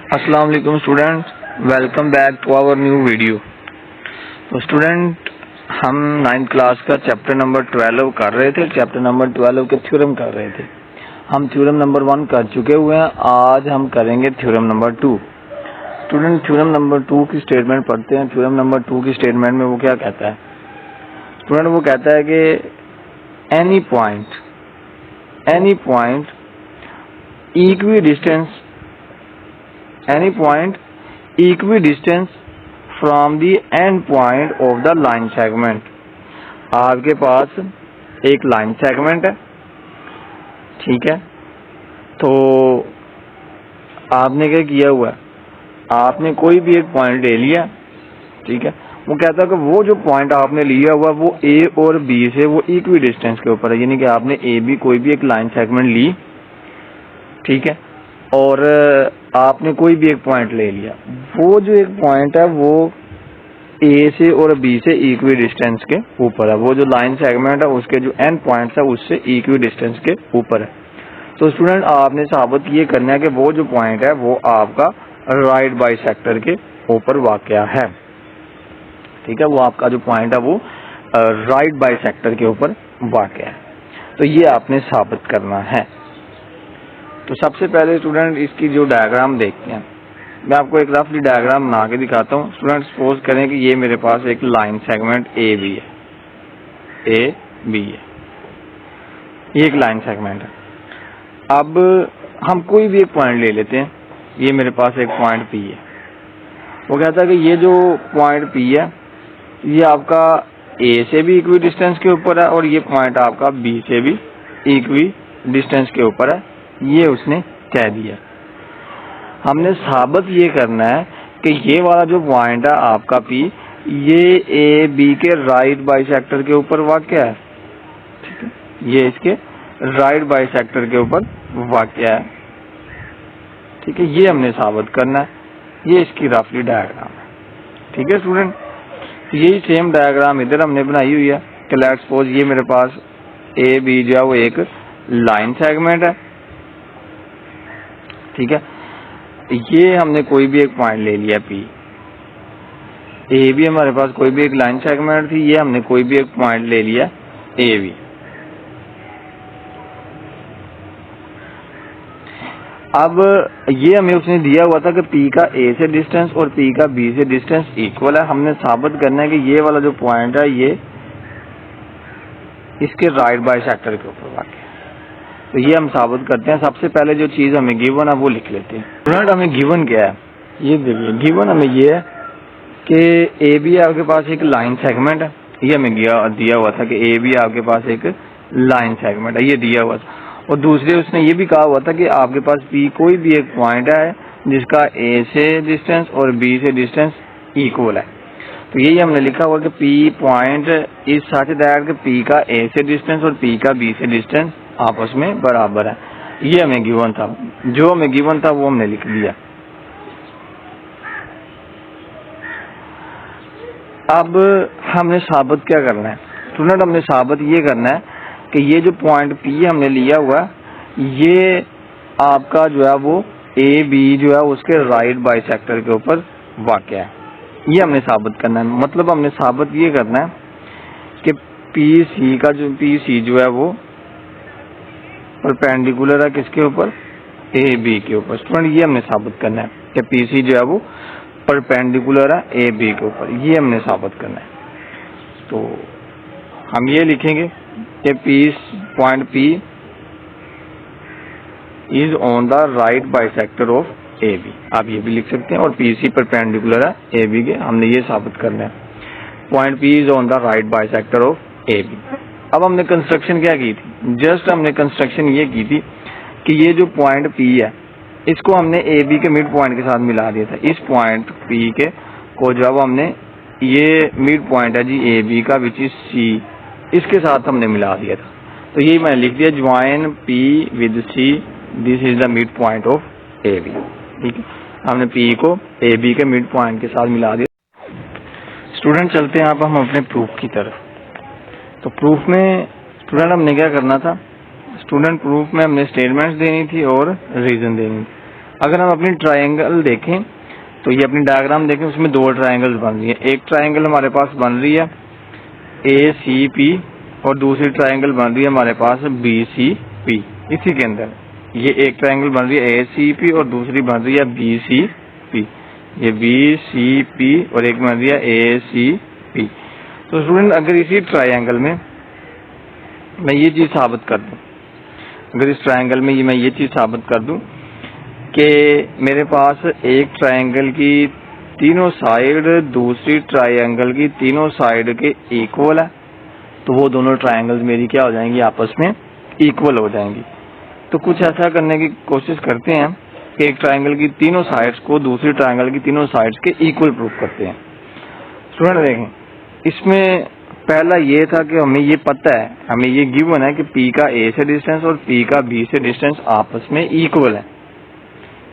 अस्सलाम वालेकुम student, welcome back to our new video. तो स्टूडेंट, हम 9th क्लास का चैप्टर नंबर 12 कर रहे थे। चैप्टर नंबर 12 के थ्योरम कर रहे थे। हम थ्योरम नंबर 1 कर चुके हुए हैं। आज हम करेंगे theorem number 2। Student, theorem number 2 की स्टेटमेंट पढ़ते हैं। थ्योरम नंबर 2 की स्टेटमेंट में वो क्या कहता है? स्टूडेंट, वो कहता है कि any point equidistant from the end point of the line segment। आपके पास एक लाइन सेगमेंट है, ठीक है। तो आपने क्या किया हुआ है, आपने कोई भी एक पॉइंट ले लिया, ठीक है। वो कहता है कि वो जो पॉइंट आपने लिया हुआ वो ए और बी से वो इक्वी डिस्टेंस के ऊपर है, यानी कि आपने ए बी कोई भी एक लाइन सेगमेंट ली, ठीक है, और आपने कोई भी एक पॉइंट ले लिया। वो जो एक पॉइंट है वो ए से और बी से इक्वी डिस्टेंस के ऊपर है। वो जो लाइन सेगमेंट है उसके जो एंड पॉइंट्स है उससे इक्वी डिस्टेंस के ऊपर है। तो स्टूडेंट, आपने साबित ये करना है कि वो जो पॉइंट है वो आपका राइट बाइसेक्टर के ऊपर वाक़या है, ठीक है। वो आपका जो पॉइंट है वो राइट बाइसेक्टर के ऊपर वाक़या है। तो ये आपने साबित करना है। तो सबसे पहले स्टूडेंट इसकी जो डायग्राम देखते हैं, मैं आपको एक रफली डायग्राम बना के दिखाता हूँ। स्टूडेंट, सपोज करें कि ये मेरे पास एक लाइन सेगमेंट ए बी है, ये एक लाइन सेगमेंट है। अब हम कोई भी एक पॉइंट ले लेते हैं। ये मेरे पास एक पॉइंट पी है। वो कहता है कि ये जो पॉइंट पी है ये आपका ए से भी इक्वी डिस्टेंस के ऊपर है और ये पॉइंट आपका बी से भी इक्वी डिस्टेंस के ऊपर है। ये उसने कह दिया। हमने साबित ये करना है कि ये वाला जो पॉइंट है आपका पी, ये ए बी के राइट बाइसेक्टर के ऊपर वाक़या है, ठीक है। ये इसके राइट बाइसेक्टर के ऊपर वाक़या है, ठीक है। ये हमने साबित करना है। ये इसकी रफली डायग्राम है, ठीक है स्टूडेंट। यही सेम डायग्राम इधर हमने बनाई हुई है कि लेट्स सपोज ये मेरे पास ए बी जो है वो एक लाइन सेगमेंट है, ठीक है। ये हमने कोई भी एक पॉइंट ले लिया पी, ए बी हमारे पास कोई भी एक लाइन सेगमेंट थी, ये हमने कोई भी एक पॉइंट ले लिया ए बी। अब ये हमें उसने दिया हुआ था कि पी का ए से डिस्टेंस और पी का बी से डिस्टेंस इक्वल है। हमने साबित करना है कि ये वाला जो पॉइंट है ये इसके राइट बाइसेक्टर के ऊपर वाक़या है। तो ये हम साबित करते हैं। सबसे पहले जो चीज हमें गिवन है वो लिख लेते हैं। स्टूडेंट, हमें गिवन क्या है ये देखिए। गिवन हमें ये है कि ए बी आपके पास एक लाइन सेगमेंट है। ये हमें दिया हुआ था कि ए बी आपके पास एक लाइन सेगमेंट है, ये दिया हुआ था। और दूसरे उसने ये भी कहा हुआ था कि आपके पास पी कोई भी एक पॉइंट है जिसका ए से डिस्टेंस और बी से डिस्टेंस इक्वल है। तो यही हमने लिखा हुआ कि P point is such that कि पी का ए से डिस्टेंस और पी का बी से डिस्टेंस आपस में बराबर है। ये हमें गिवन था। जो हमें गिवन था वो हमने लिख दिया। अब हमने साबित क्या करना है स्टूडेंट? हमने साबित ये करना है कि ये जो पॉइंट पी हमने लिया हुआ ये आपका जो है वो ए बी जो है उसके राइट बाइसेक्टर के ऊपर वाक़या है। ये हमने साबित करना है। मतलब हमने साबित ये करना है कि पी सी जो है वो परपेंडिकुलर है किसके ऊपर? ए बी के ऊपर। स्टूडेंट, ये हमने साबित करना है कि पी सी जो है वो परपेंडिकुलर है ए बी के ऊपर। ये हमने साबित करना है। तो हम ये लिखेंगे कि point P is on the right bisector of A B. आप ये भी लिख सकते हैं। और पी सी परपेंडिकुलर है ए बी के। हमने ये साबित करना है। Point P is on the right bisector of A B. अब हमने कंस्ट्रक्शन क्या की थी? जस्ट हमने कंस्ट्रक्शन ये की थी कि ये जो पॉइंट पी है इसको हमने ए बी के मिड पॉइंट के साथ मिला दिया था। इस पॉइंट पी के को जब हमने ये मिड पॉइंट है जी ए बी का विच इज सी, इसके साथ हमने मिला दिया था। तो यही मैंने लिख दिया, join P with C, this is the mid point of A B, ठीक है। हमने पी को ए बी के मिड पॉइंट के साथ मिला दिया। स्टूडेंट, चलते हैं आप हम अपने प्रूफ की तरफ। तो प्रूफ में स्टूडेंट हमने क्या करना था? स्टूडेंट, प्रूफ में हमने स्टेटमेंट्स देनी थी और रीजन देनी थी। अगर हम अपनी ट्रायंगल देखें तो ये अपनी डायग्राम देखें, उसमें दो ट्रायंगल्स बन रही है। एक ट्रायंगल हमारे पास बन रही है ACP और दूसरी ट्रायंगल बन रही है हमारे पास BCP। इसी के अंदर ये एक ट्रायंगल बन रही है ACP और दूसरी बन रही है BCP। ये BCP और एक बन रही है ACP। तो स्टूडेंट अगर इसी ट्रायंगल में मैं ये चीज साबित कर दूं, अगर इस ट्रायंगल में मैं ये चीज साबित कर दूं कि मेरे पास एक ट्रायंगल की तीनों साइड दूसरी ट्रायंगल की तीनों साइड के इक्वल है, तो वो दोनों ट्रायंगल्स मेरी क्या हो जाएंगी, आपस में इक्वल हो जाएंगी। तो कुछ ऐसा करने की कोशिश करते हैं कि एक ट्रायंगल की तीनों साइड्स को दूसरी ट्रायंगल की तीनों साइड्स के इक्वल प्रूव करते हैं। स्टूडेंट देखें, इसमें पहला ये था कि हमें ये पता है, हमें ये गिवन है कि P का A से डिस्टेंस और P का B से डिस्टेंस आपस में इक्वल है।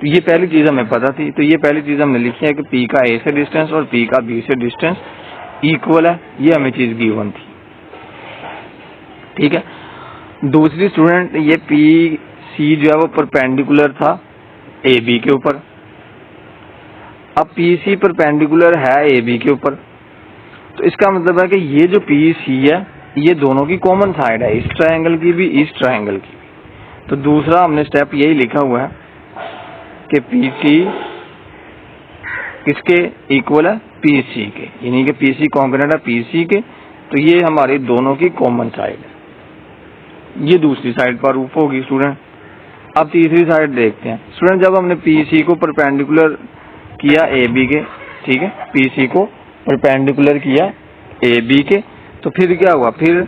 तो ये पहली चीज हमें पता थी, तो ये पहली चीज हमने लिखी है कि P का A से डिस्टेंस और P का B से डिस्टेंस इक्वल है, ये हमें चीज गिवन थी। ठीक है। दूसरी स्टूडेंट ये PC जो है वो परपेंडिकुलर था AB के ऊपर। अब PC परपेंडिकुलर है AB के ऊपर, तो इसका मतलब है कि ये जो PC है ये दोनों की कॉमन साइड है, इस ट्रायंगल की भी इस ट्रायंगल की भी। तो दूसरा हमने स्टेप यही लिखा हुआ है कि PC किसके इक्वल है, PC के, यानी कि PC कॉन्ग्रुएंट है PC के, तो ये हमारी दोनों की कॉमन साइड है। ये दूसरी साइड पर प्रूफ होगी स्टूडेंट। अब तीसरी साइड देखते हैं स्टूडेंट। जब हमने PC को परपेंडिकुलर किया AB के, ठीक है, PC को परपेंडिकुलर किया AB के, तो फिर क्या हुआ, फिर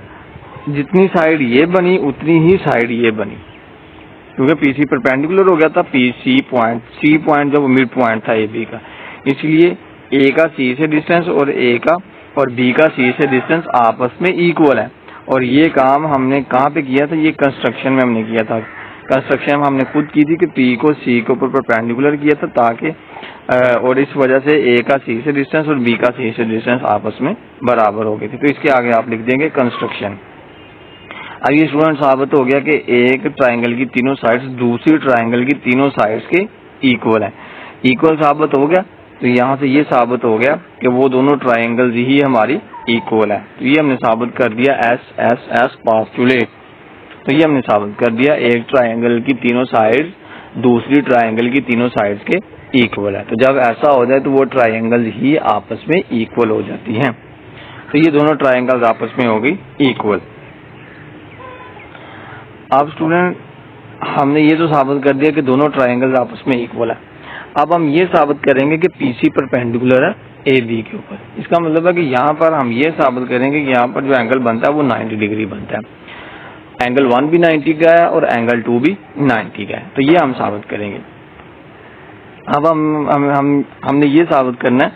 जितनी साइड ये बनी उतनी ही साइड ये बनी, क्योंकि PC परपेंडिकुलर हो गया था PC पॉइंट, C पॉइंट जो मिड पॉइंट था AB का, इसलिए A का C से डिस्टेंस और A का और B का C से डिस्टेंस आपस में इक्वल है। और ये काम हमने कहाँ पे किया था, ये कंस्ट्रक्शन में हमने किया था। कंस्ट्रक्शन में हमने खुद की थी कि P को C के ऊपर परपेंडिकुलर किया था, ताकि और इस वजह से A का C से डिस्टेंस और B का C से डिस्टेंस आपस में बराबर हो गए थे। तो इसके आगे आप लिख देंगे कंस्ट्रक्शन। अब ये स्टूडेंट साबित हो गया कि एक ट्रायंगल की तीनों साइड्स दूसरी ट्रायंगल की तीनों साइड्स के इक्वल है। इक्वल साबित हो गया, तो यहाँ से ये साबित हो गया कि वो दोनों ट्रायंगल्स ही हमारी इक्वल है। तो ये हमने साबित कर दिया S पास्टुलेट। तो ये हमने साबित कर दिया एक ट्रायंगल की तीनों साइड्स दूसरी ट्रायंगल की तीनों साइड्स के इक्वल है। तो जब ऐसा हो जाए तो वो ट्रायंगल ही आपस में इक्वल हो जाती हैं। तो ये दोनों ट्रायंगल्स आपस में हो गई इक्वल। अब स्टूडेंट हमने ये तो साबित कर दिया कि दोनों ट्रायंगल्स आपस में इक्वल है। अब हम ये साबित करेंगे कि PC परपेंडिकुलर है AB के ऊपर। इसका मतलब है कि यहाँ पर हम ये साबित करेंगे कि यहाँ पर जो एंगल बनता है वो 90 डिग्री बनता है। एंगल 1 भी 90 का है और एंगल 2 भी 90 का है। तो ये हम साबित करेंगे। अब हमने ये साबित करना है,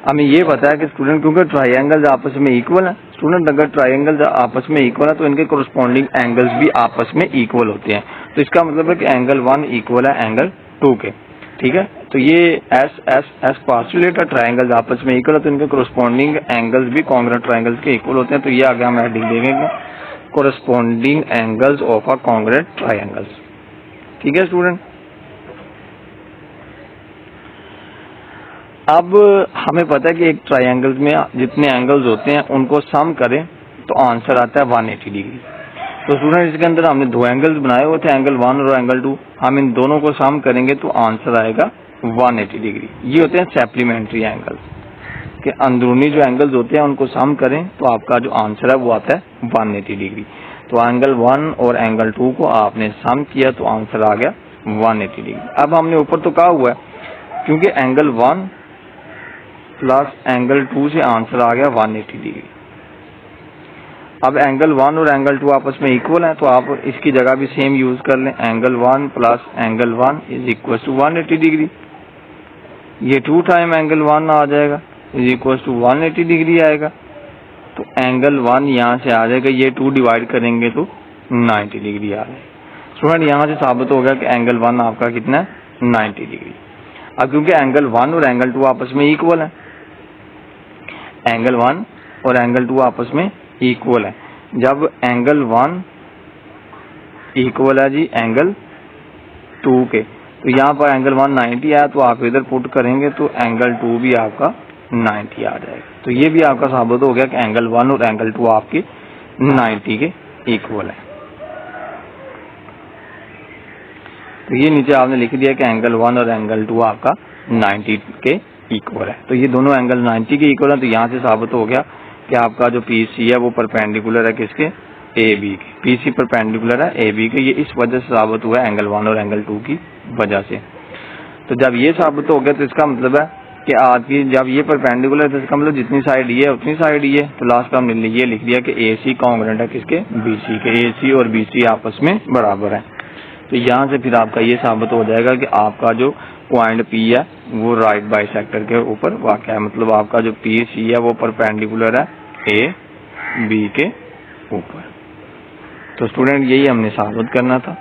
हमें ये पता है कि स्टूडेंट क्योंकि ट्रायंगल्स आपस में इक्वल है, स्टूडेंट अगर ट्रायंगल्स आपस में इक्वल है तो इनके कोरस्पॉन्डिंग एंगल्स भी आपस में इक्वल होते हैं। तो इसका मतलब है कि एंगल 1 इक्वल है एंगल 2 के। ठीक है। तो ये S पास्टुलेट है, ट्रायंगल्स आपस में इक्वल है तो इनके कोरस्पॉन्डिंग एंगल्स भी कॉन्ग्रुएंट ट्रायंगल्स के इक्वल होते हैं। तो ये आगे हम हेडिंग देंगे corresponding angles of a congruent triangles. ठीक है स्टूडेंट। अब हमें पता है कि एक ट्रायंगल में जितने एंगल्स होते हैं उनको सम करें तो आंसर आता है 180 डिग्री। तो स्टूडेंट इसके अंदर हमने दो एंगल्स बनाए हुए थे, एंगल 1 और एंगल 2। हम इन दोनों को सम करेंगे तो आंसर आएगा 180 डिग्री। ये होते हैं सप्लीमेंट्री एंगल्स के अंदरूनी जो एंगल्स होते हैं उनको सम करें तो आपका जो आंसर है वो आता है 180 डिग्री। तो एंगल 1 और एंगल 2 को आपने सम किया तो आंसर आ गया 180 डिग्री। अब हमने ऊपर तो कहा हुआ है क्योंकि एंगल 1 प्लस एंगल 2 से आंसर आ गया 180 डिग्री। अब एंगल 1 और एंगल 2 आपस में इक्वल है तो आप इसकी जगह भी सेम यूज कर लें। Angle 1 plus angle 1 is equal to 180 degree. ये 2 टाइम एंगल 1 आ जाएगा इज इक्वल टू 180 डिग्री आएगा। तो एंगल 1 यहाँ से आ जाएगा, ये 2 डिवाइड करेंगे तो 90 डिग्री आ जाएगा। स्टूडेंट यहाँ से साबित हो गया कि एंगल 1 आपका कितना है 90 डिग्री। अब क्योंकि एंगल 1 और एंगल 2 आपस में इक्वल है, एंगल 1 और एंगल 2 आपस में इक्वल है। जब एंगल 1 इक्वल है जी एंगल 2 के तो यहाँ पर एंगल 1 90 आया, तो आप इधर पुट करेंगे तो एंगल 2 भी आपका 90 आ जाएगा। तो ये भी आपका साबित हो गया कि एंगल 1 और एंगल 2 आपके 90 के इक्वल है। तो ये नीचे आपने लिख दिया कि एंगल 1 और एंगल 2 आपका 90 के इक्वल है। तो ये दोनों एंगल 90 के इक्वल है। तो यहाँ से साबित हो गया कि आपका जो PC है वो परपेंडिकुलर है किसके, AB के। PC परपेंडिकुलर है AB के। ये इस वजह से साबित हुआ एंगल 1 और एंगल 2 की वजह से। तो जब ये साबित हो गया तो इसका मतलब है कि आपकी जब ये परपेंडिकुलर है तो इसका मतलब जितनी साइड ये है उतनी साइड ये। तो लास्ट में हमने ये लिख दिया कि AC कॉन्ग्रुएंट है किसके, BC के। AC और BC आपस में बराबर है। तो यहाँ से फिर आपका ये साबित हो जाएगा कि आपका जो पॉइंट P है वो राइट बाइसेक्टर के ऊपर वाक़ है। मतलब आपका जो PC है वो परपेंडिकुलर है AB के ऊपर। तो स्टूडेंट यही हमने साबित करना था।